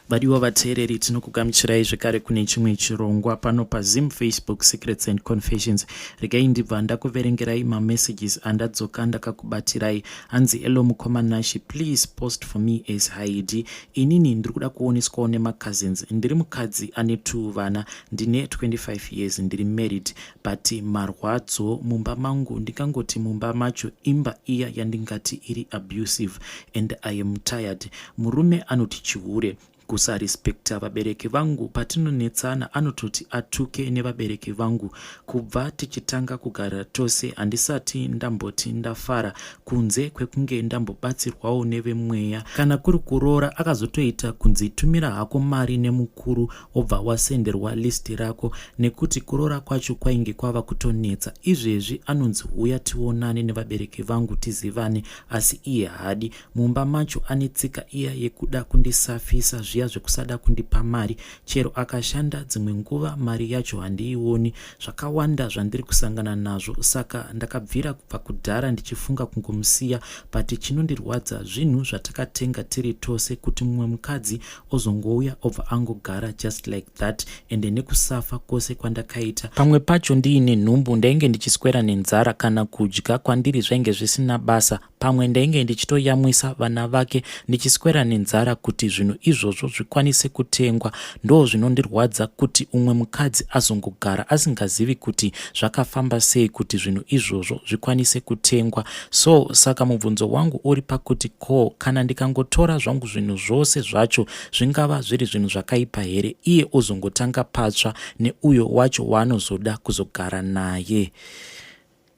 Vadiwa vateereri tinokugamuchirai zvekare kune chimwe chirongwa pano paZim Facebook Secrets and Confessions. Regai ndibva ndakuverengerai mamessages andadzoka ndakakubatirai. Hanzi hello mukomanashi, please post for me as Heidi. Inini ndiri kuda kuoneswawo nemacousins. Ndiri mukadzi ane 2 vana, ndine 25 years, ndiri married, but marwadzo mumba mangu ndingangoti mumba macho imba iya yandingati iri abusive and I am tired. Murume anoti chihure kusarespekta vabereki vangu, patinonetsana anototi atuke nevabereki vangu. Kubva tichitanga kugara tose handisati ndamboti ndafara kunze kwekunge ndambobatsirwawo nevemweya. Kana kuri kuroora akazotoita kunzitumira hako mari nemukuru obva wasenderwa listi rako, nekuti kuroora kwacho kwainge kwava kutonetsa. Izvezvi anonzi uya tionane nevabereki vangu tizivane, asi iye hadi. Mumba macho ane tsika iya yekuda kundisafisa zviya zvekusada kundipa mari, chero akashanda dzimwe nguva mari yacho handiioni. Zvakawanda zvandiri kusangana nazvo, saka ndakabvira kubva kudhara ndichifunga kungomusiya, but chinondirwadza zvinhu zvatakatenga tiri tose kuti mumwe mukadzi ozongouya obva angogara just like that, ende nekusafa kwose kwandakaita. Pamwe pacho ndiine nhumbu ndainge ndichiswera nenzara kana kudya kwandiri zvainge zvisina basa. Pamwe ndainge ndichitoyamwisa vana vake ndichiswera nenzara kuti zvinhu izvozvo zvikwanise kutengwa. Ndo zvinondirwadza kuti umwe mukadzi azongogara asingazivi kuti zvakafamba sei kuti zvinhu izvozvo zvikwanise kutengwa. So saka mubvunzo wangu uri pakuti ko kana ndikangotora zvangu zvinhu zvose zvacho zvingava zviri zvinhu zvakaipa here, iye ozongotanga patsva neuyo wacho waanozoda kuzogara naye.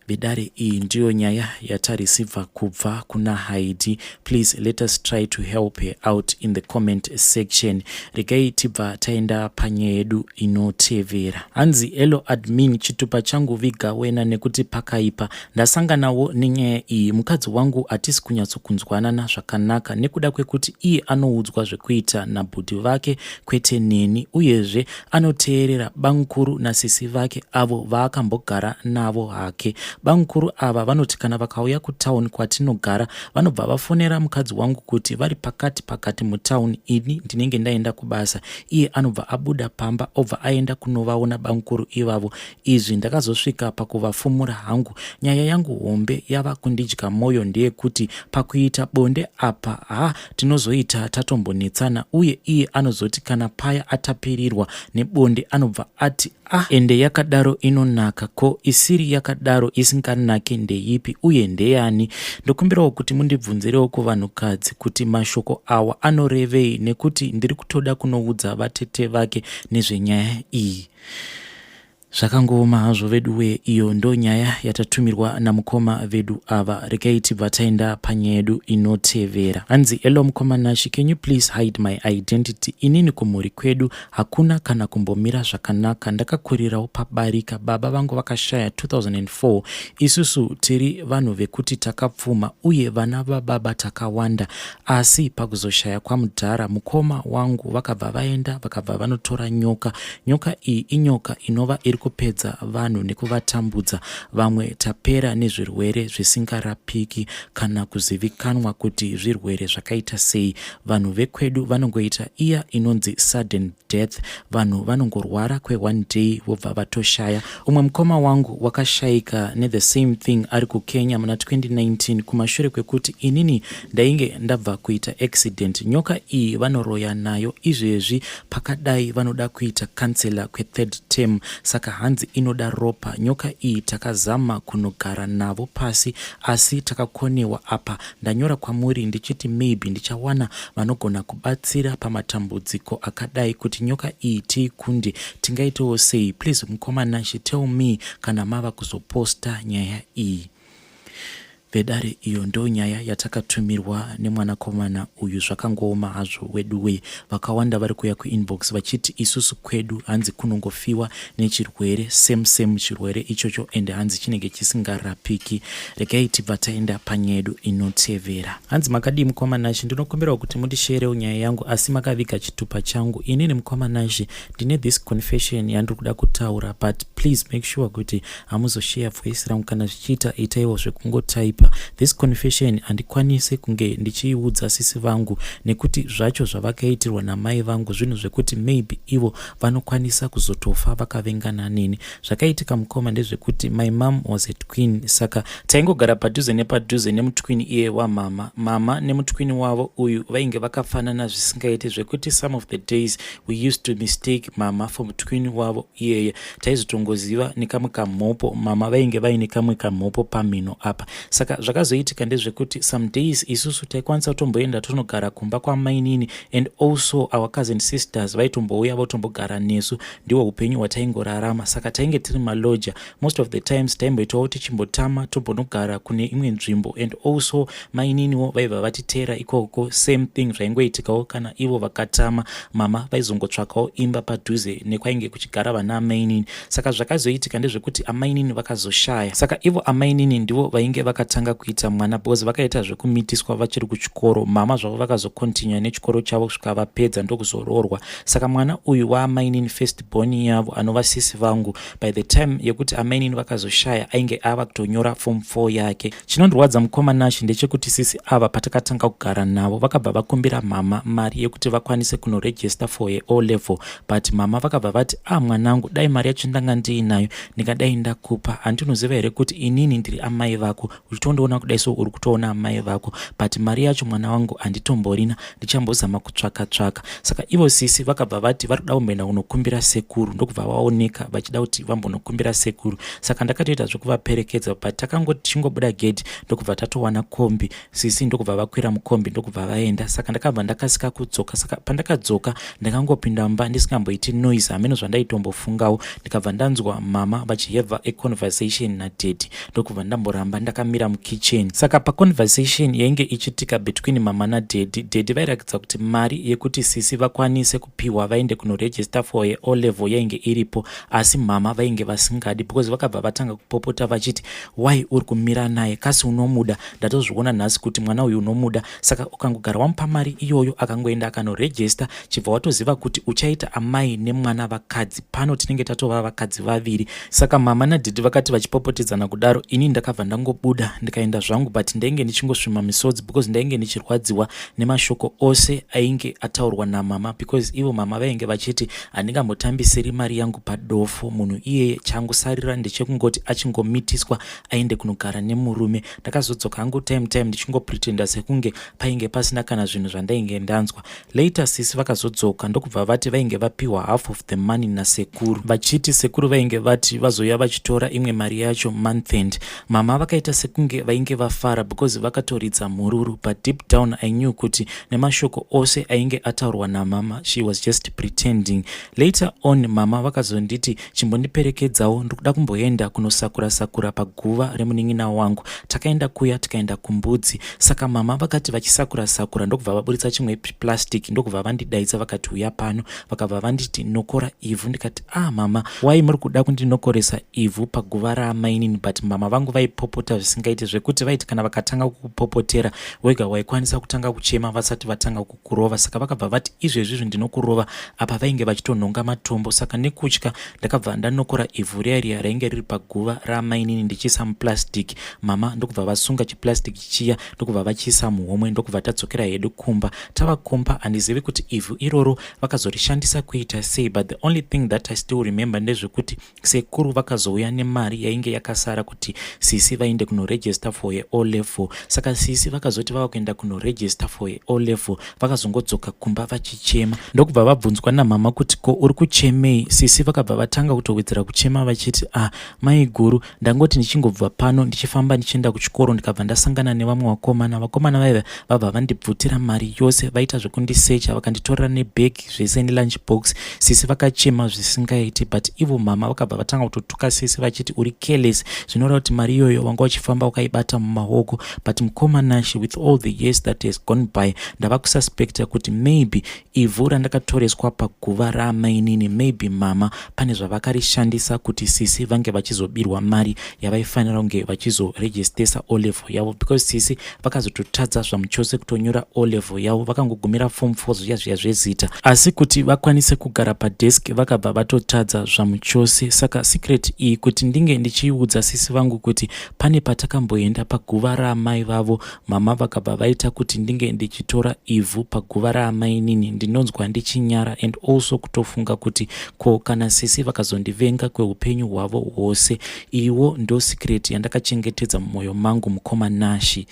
Bedare iyi ndiyo nyaya yatarisibva kubva kuna Heidi. Please let us try to help her out in the comment section. Regai tibva taenda panyaya yedu inotevera. Hanzi hello admin, chitupa changu viga wena nekuti pakaipa. Ndasanganawo nenyaya iyi. Mukadzi wangu hatisi kunyatsokunzwanana zvakanaka nekuda kwekuti iye anoudzwa zvekuita nabhudhi vake kwete neni, uyezve anoteerera bangukuru nasisi vake avo vaakambogara navo hake. Bangukuru ava vanoti kana vakauya kutauni kwatinogara vanobva vafonera mukadzi wangu kuti vari pakati mutauni, ini ndinenge ndaenda kubasa. Iye anobva abuda pamba obva aenda kunovaona bangukuru ivavo. Izvi ndakazosvika pakuvafumura hangu. Nyaya yangu hombe yava kundidya mwoyo ndeyekuti pakuita bonde apa tinozoita tatombonetsana, uye iye anozoti kana paya atapirirwa nebonde anobva ati ende yakadaro inonaka, ko isiri yakadaro isinganake ndeipi uye ndeyani? Ndokumbirawo kuti mundibvunzirewo kuvanhukadzi kuti mashoko awa anorevei, nekuti ndiri kutoda kunoudza vatete vake nezvenyaya iyi. Zvakangoma hazvo vedu we, iyo ndo nyaya yatatumirwa namukoma vedu ava. Regai tibva taenda panyaya yedu inotevera. Hanzi hello mukomanashi, can you please hide my identity? Inini kumhuri kwedu hakuna kana kumbomira zvakanaka. Ndakakurirawo pabarika, baba vangu vakashaya 2004. Isusu tiri vanhu vekuti takapfuma uye vana vababa takawanda, asi pakuzoshaya kwamudhara mukoma wangu vakabva vaenda vakabva vanotora nyoka. Nyoka iyi inyoka inova iri kupedza vanhu nekuvatambudza. Vamwe tapera nezvirwere zvisingarapiki kana kuzivikanwa kuti zvirwere zvakaita sei. Vanhu vekwedu vanongoita iya inonzi sudden death. Vanhu vanongorwara kwe1 day vobva vatoshaya. Umwe mukoma wangu wakashayika the same thing ari kuKenya muna 2019 kumashure kwekuti inini ndainge ndabva kuita accident. Nyoka iyi vanoroya nayo, izvezvi pakadai vanoda kuita kansela kwe3rd term, saka hanzi inoda ropa. Nyoka iyi takazama kunogara navo pasi, asi takakonewa apa. Ndanyora kwamuri ndichiti maybe ndichawana vanogona kubatsira pamatambudziko akadai kuti nyoka iyi tiikunde. Tingaitewo sei? Please mukomanashi, tell me kana mava kuzoposta nyaya iyi. Vedare iyo ndo nyaya yatakatumirwa nemwanakomana uyu. Zvakangoma hazvo wedu we. Vakawanda vari kuya kuinbox vachiti isusu kwedu hanzi kunongofiwa nechirwere same chirwere ichocho, ende hanzi chinenge chisingarapiki. Regai tibva taenda panyaya yedu inotevera. Hanzi makadi mukomanashi, ndinokumbirawo kuti mundisherewo nyaya yangu asi makaviga chitupa changu. Inini mukomanashi ndine this confession yandiri kuda kutaura, but please make sure kuti hamuzoshare voice rangu. Kana zvichiita itaiwo zvekungotaipa kuipa. This confession handikwanisi kunge ndichiudza sisi vangu nekuti zvacho zvavakaitirwa namai vangu zvinhu zvekuti maybe ivo vanokwanisa kuzotofa vakavengana neni. Zvakaitika mukoma ndezvekuti my mom was a twin, saka taingogara padhuze nepadhuze nemutwini iye wamama. Mama nemutwini wavo uyu vainge vakafanana zvisingaiti zvekuti some of the days we used to mistake mama for mutwini wavo iyeye. Taizotongoziva nekamwe kamhopo, mama vainge vaine kamwe kamhopo pamhino apa. Saka zvakazoitika ndezvekuti some days isusu taikwanisa kutomboenda tonogara kumba kwamainini, and also our cousin sisters vaitombouya votombogara nesu. Ndiwo upenyu hwataingorarama. Saka tainge tiri maloja. Most of the times taimboitawo tichimbotama tombonogara kune imwe nzvimbo, and also maininiwo vaibva vatiteera ikoko. Same thing zvaingoitikawo kana ivo vakatama, mama vaizongotsvakawo imba padhuze nekwainge kuchigara vana amainini. Saka zvakazoitika ndezvekuti amainini vakazoshaya. Saka ivo amainini ndivo vainge vakatanga kuita mwana, because vakaita zvekumitiswa vachiri kuchikoro. Mama zvavo vakazokontinua nechikoro chavo kusvika vapedza ndokuzoroorwa. Saka mwana uyu waamainini first born yavo anova sisi vangu, by the time yekuti amainini vakazoshaya ainge ava kutonyora form 4 yake. Chinondorwadza mukoma nashi ndechekuti sisi ava patakatanga kugara navo vakabva vakumbira mama mari yekuti vakwanise kunoregister for a O level, but mama vakabva vati mwanangu, dai mari yacho ndanga ndiinayo ndingadai ndakupa. Handinoziva here kuti inini ndiri amai vako, uchitondoona kudai so uri kutoona amai vako, but mari yacho mwana wangu handitomborina, ndichambozama kutsvaka. Saka ivo sisi vakabva vati vari kuda kumboenda kunokumbira sekuru, ndokubva vaoneka vachida kuti vambonokumbira sekuru. Saka ndakatoita zvokuvaperekedza, but takangoti tichingobuda gate ndokubva tatowana kombi. Sisi ndokubva vakwira mukombi ndokubva vaenda. Saka ndakabva ndakasika kudzoka. Saka pandakadzoka ndakangopinda mba ndisingamboiti noise, hameno zvandaitombofungawo. Ndikabva ndanzwa mama vachihevha a conversation nadaddy, ndokubva ndamboramba ndakamira mukitchen. Saka paconversation yainge ichitika between mama nadaddy vairakidza kuti mari yekuti sisi vakwanise kupiwa vaende kunoregister for a O level yainge iripo, asi mama vainge vasingadi, because vakabva vatanga kupopota vachiti why uri kumira naye, kasi unomuda? Ndatozviona nhasi kuti mwana uyu unomuda. Saka ukangogara wamupa mari iyoyo akangoenda akanoregister, chibva watoziva kuti uchaita amai nemwana vakadzi. Pano tinenge tatova vakadzi vaviri. Saka mama nadaddy vakati vachipopotedzana kudaro, ini ndakabva ndangobuda ndikaenda zvangu, but ndainge ndichingosvima misodzi because ndainge ndichirwadziwa nemashoko ose ainge ataurwa namama, because ivo mama vainge vachiti handingambotambisiri mari yangu padofo, munhu iyeye changosarira ndechekungoti achingomitiswa aende kunogara nemurume. Ndakazodzoka hangu time ndichingopretenda sekunge painge pasina kana zvinhu zvandainge ndanzwa. Later sisi vakazodzoka ndokubva vati vainge vapiwa half of the money nasekuru, vachiti sekuru vainge vati vazoya vachitora imwe mari yacho month end. Mama vakaita sekunge vainge vafara because vakatoridza mururu, but deep down I knew kuti nemashoko ose ainge ataurwa namama she was just pretending. Later on mama vakazonditi chimbondiperekedzawo, ndikuda kumboenda kunosakura paguva remunin'ina wangu. Takaenda kuya tikaenda kumbudzi. Saka mama vakati vachisakura ndokubva vaburitsa chimwe plastic, ndokubva vandidaidza vakati uya pano, vakabva vanditi nokora Ivhu. Ndikati mama, why muri kuda kundinokoresa Ivhu paguva raamainini? But mama vangu vaipopota zvisingaiti, zvekuti vaiti kana vakatanga kukupopotera wega waikwanisa kutanga kuchema vasati vatanga kukurova. Saka vakabva vati izvezvizvi ndinokurova, apa vainge vachitonhonga matombo. Saka nekutya ndakabva ndanokora Ivhu riya rainge riri paguva raamainini ndichiisa muplastic. Mama ndokubva vasunga chiplastic chiya ndokubva vachiisa muhomwe, ndokubva tadzokera hedu kumba. Tavakomba handizivi kuti Ivhu iroro vakazorishandisa kuita sei, but the only thing that I still remember ndezvekuti sekuru vakazouya nemari yainge yakasara kuti sisi vaende kunoregister for a O level. Saka sisi vakazoti vava kuenda kunoregister for a O level vakazongodzoka kumba vachichema. Ndokubva vabvunzwa namama kuti ko uri kuchemei? Sisi vakabva vatanga kutowedzera kuchema vachiti mai guru, ndangoti ndichingobva pano ndichifamba ndichienda kuchikoro ndikabva ndasangana nevamwe vakomana vaiva vabva vandibvutira mari yose, vaita zvekundisecha vakanditorera nebhegi zvese nelunch box. Sisi vakachema zvisingaiti, but ivo mama vakabva vatanga kutotuka sisi vachiti uri careless, zvinoreva kuti mari iyoyo wanga uchifamba ukaibata mumaoko. But mukomanashi with all the years that has gone by ndava kususpecta kuti maybe Ivhu randakatoreswa paguva raamainini, maybe mama pane zvavakarishandisa kuti sisi vange vachizobirwa mari yavaifanira kunge vachizoregistesa O level yavo, because sisi vakazototadza zvamuchose kutonyora O level yavo, vakangogumira form 4 zviya zvezita, asi kuti vakwanise kugara padesk vakabva vatotadza zvamuchose. Saka secret iyi kuti ndinge ndichiudza sisi vangu kuti pane ndichamboenda paguva raamai vavo. Mama vakabva vaita kuti ndinge ndichitora Ivhu paguva raamai inini. Ndinonzwa ndichinyara and also kutofunga kuti ko kana sisi vakazondivenga kweupenyu hwavo hwose, iwo ndo secret yandakachengetedza mumwoyo mangu, mukoma Nashi.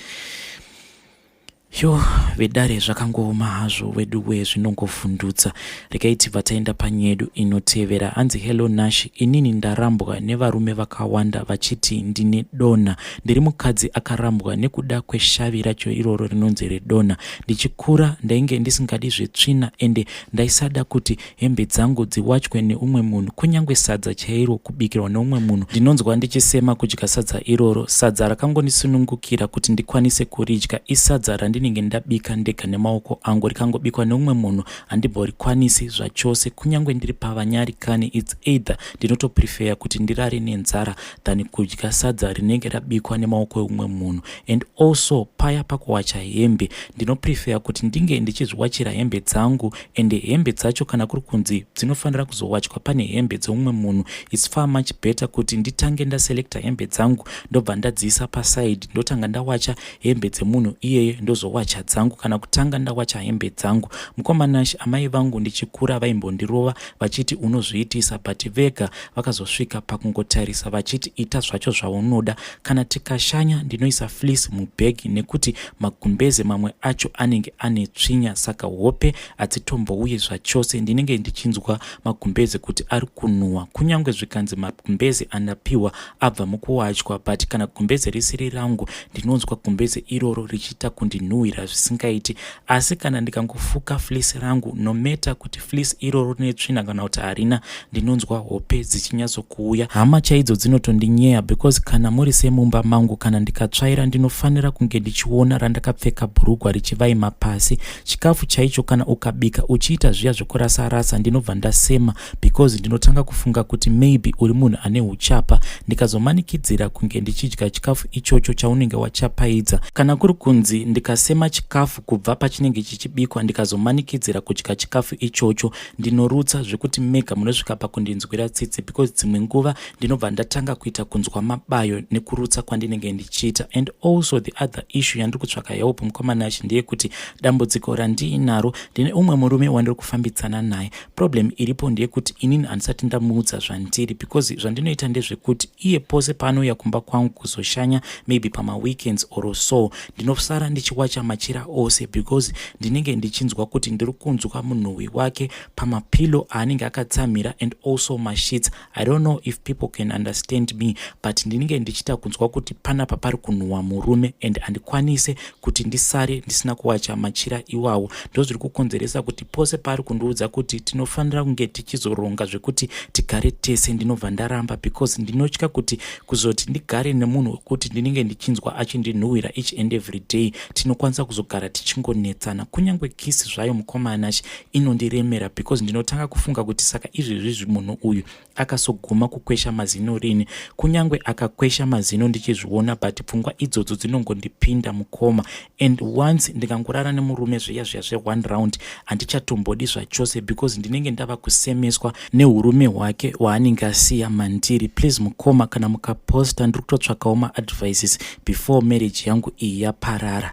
Yo, vedare zvakangooma hazvo wedu zvinongofundutsa. Regai tibva taenda panyedu inotevera. Hanzi hello Nashi, inini ndarambwa nevarume vakawanda vachiti ndine dona. Ndiri mukadzi akarambwa nekuda kweshavi racho iroro rinonzi redona. Ndichikura ndainge ndisingadi zvetsvina ende ndaisada kuti hembe dzangu dziwachwe neumwe munhu, kunyange sadza chairo kubikirwa neumwe munhu. Ndinonzwa ndichisema kudya sadza iroro. Sadza rakangondisunungukira kuti ndikwanise kuridya isadza randinenge ndabika ndega nemaoko angu. Rikangobikwa neumwe munhu handimboriikwanisi zvachose, kunyange ndiri pavanyari kani. It's either ndinotoprefer kuti ndirare nenzara than kudya sadza rinenge rabikwa nemaoko eumwe munhu. And also paya pakuwacha hembe ndinoprefer kuti ndinge ndichizviwachira hembe dzangu, ende hembe dzacho kana kuri kunzi dzinofanira kuzowachwa pane hembe dzeumwe munhu. It's far much better kuti nditange ndaselekta hembe dzangu ndobva ndadziisa paside, ndotanga ndawacha hembe dzemunhu iyeye ndozowacha dzangu, kana kutanga ndawacha hembe dzangu. Mukoma Nashi, amai vangu ndichikura vaimbondirova vachiti unozviitisa, but vega vakazosvika pakungotarisa vachiti ita zvacho zvaunoda. Kana tikashanya ndinoisa fleece mubhegi nekuti magumbeze mamwe acho anenge ane tsvinya, saka hope hadzitombouye zvachose. Ndinenge ndichinzwa magumbeze kuti ari kunhuhwa, kunyange zvikanzi magumbeze anapiwa abva mukuwatywa, but kana gumbeze risiri rangu ndinonzwa gumbeze iroro richiita kundinhuhwira zvisingaiti. Asi kana ndikangofuka fleece rangu, no matter kuti fleece iroro netsvina kana kuti harina, ndinonzwa hope dzichinyatsokuuya. Hama chaidzo dzinotondinyeya because kana muri semumba mangu, kana ndikatsvaira ndinofanira kunge ndichiona randakapfeka bhurugwa richivaima pasi. Chikafu chaicho kana ukabika uchiita zviya zvekurasa-rasa, ndinobva ndasema because ndinotanga kufunga kuti maybe uri munhu ane uchapa. Ndikazomanikidzira kunge ndichidya chikafu ichocho chaunenge wachapaidza, kana kuri kunzi ndikasema chikafu kubva pachinenge chichibikwa ndikazomanikidzira kudya chikafu ichocho, ndinorutsa zvekuti mega munosvika pakundinzwira tsitsi because dzimwe nguva ndinobva ndatanga kuita kunzwa mabayo nekurutsa kwandinenge ndichiita. And also the other issue yandiri kutsvaka help mukoma Nashi ndeyekuti dambudziko randiinaro, ndine umwe murume wandiri kufambidzana naye. Problem iripo ndeyekuti inini handisati ndamuudza zvandiri, because zvandinoita ndezvekuti iye pose paanouya kumba kwangu kuzoshanya maybe pamaweekends or so, ndinosara ndichiwacha machira ose because ndinenge ndichinzwa kuti ndiri kunzwa munhuhwi wake pamapilo aanenge akatsamira and also masheets. I don't know if people can understand me, but ndinenge ndichita kunzwa kuti panapa pari kunhuhwa murume and handikwanise kuti ndisare ndisina kuwacha machira iwawo. Ndozviri kukonzeresa kuti pose pari kundiudza kuti tinofanira kunge tichizoronga zvekuti tigare tese, ndinobva ndaramba because ndinotya kuti kuzoti ndigare nemunhu wekuti ndinenge ndichinzwa achindinhuhwira each and every day, tinokwanisa kuzogara tichingonetsana. Kunyange kisi zvayo mukoma Nashi inondiremera because ndinotanga kufunga kuti saka izvezvi munhu uyu akasoguma kukwesha mazino rini. Kunyange akakwesha mazino ndichizviona, but pfungwa idzodzo dzinongondipinda mukoma. And once ndikangorara nemurume zviya zve1 round handichatombodi zvachose because ndinenge ndava kusemeswa neurume hwake hwaanenge asiya mandiri. Please mukoma, kana mukaposta ndiri kutotsvakawo maadvices before marriage yangu iyi yaparara.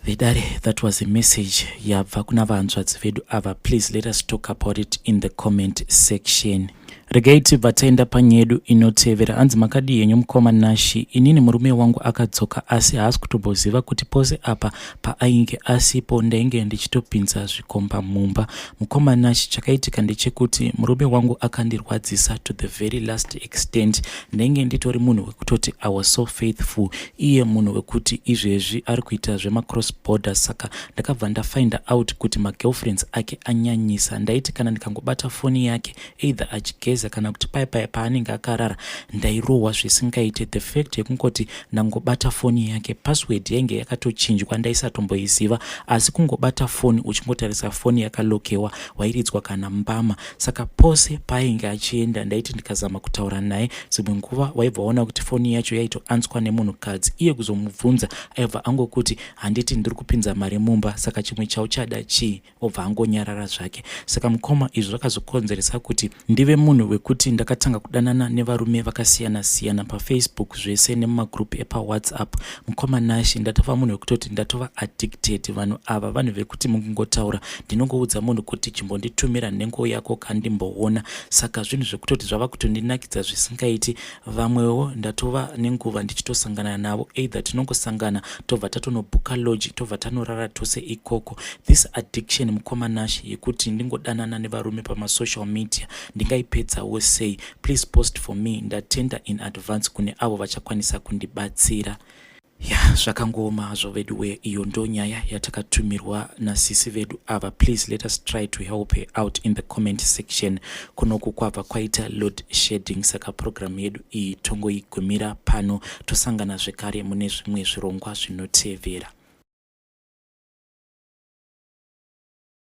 Vedare, that was a message yabva kuna vanzvadzi vedu ava. Please let us talk about it in the comment section. Regai tibva taenda panyedu inotevera. Hanzi makadi yenyu mukoma Nashi, inini murume wangu akadzoka asi haasi kutomboziva kuti pose apa paainge asipo ndainge ndichitopinza zvikomba mumba. Mukoma Nashi, chakaitika ndechekuti murume wangu akandirwadzisa to the very last extent. Ndainge nditori munhu wekutoti I was so faithful, iye munhu wekuti izvezvi ari kuita zvemacross border, saka ndakabva ndafind out kuti magirlfriends ake anyanyisa. Ndaiti kana ndikangobata foni yake either achigeza kana kuti paya paanenge akarara ndairohwa zvisingaite. The fact yekungoti ndangobata foni yake, password yainge yakatochinjwa ndaisatomboiziva, asi kungobata foni uchingotarisa foni yakalokewa wairidzwa kana mbama. Saka pose paainge achienda ndaiti ndikazama kutaura naye, dzimwe nguva waibva waona kuti foni yacho yaitoanzwa nemunhukadzi. Iye kuzomubvunza aibva angokuti handiti ndiri kupinza mari mumba, saka chimwe chauchada chii, obva angonyarara zvake. Saka mukoma izvi zvakazokonzeresa kuti ndive munhu wekuti ndakatanga kudanana nevarume vakasiyana siyana pafacebook zvese nemumagrupu epawhatsapp. Mukoma Nashi ndatova munhu wekutoti ndatova addicted. Vanhu ava vanhu vekuti mukungotaura ndinongoudza munhu kuti chimbonditumira nhengo yako kandimboona. Saka zvinhu zvekutoti zvava kutondinakidza zvisingaiti. Vamwewo ndatova nenguva ndichitosangana navo, either tinongosangana tobva tatonobhuka lodge tobva tanorara tose ikoko. This addiction mukoma Nashi yekuti ndingodanana nevarume pamasocial media ndingaipedzawo sei? Please post for me, ndatenda in advance kune avo vachakwanisa kundibatsira. Zvakangooma hazvo vedu we, iyo ndo nyaya yatakatumirwa nasisi vedu ava. Please let us try to help her out in the comment section. Kunoku kwabva kwaita load shedding, saka program yedu iyi tongoigumira pano, tosangana zvekare mune zvimwe zvirongwa zvinotevera.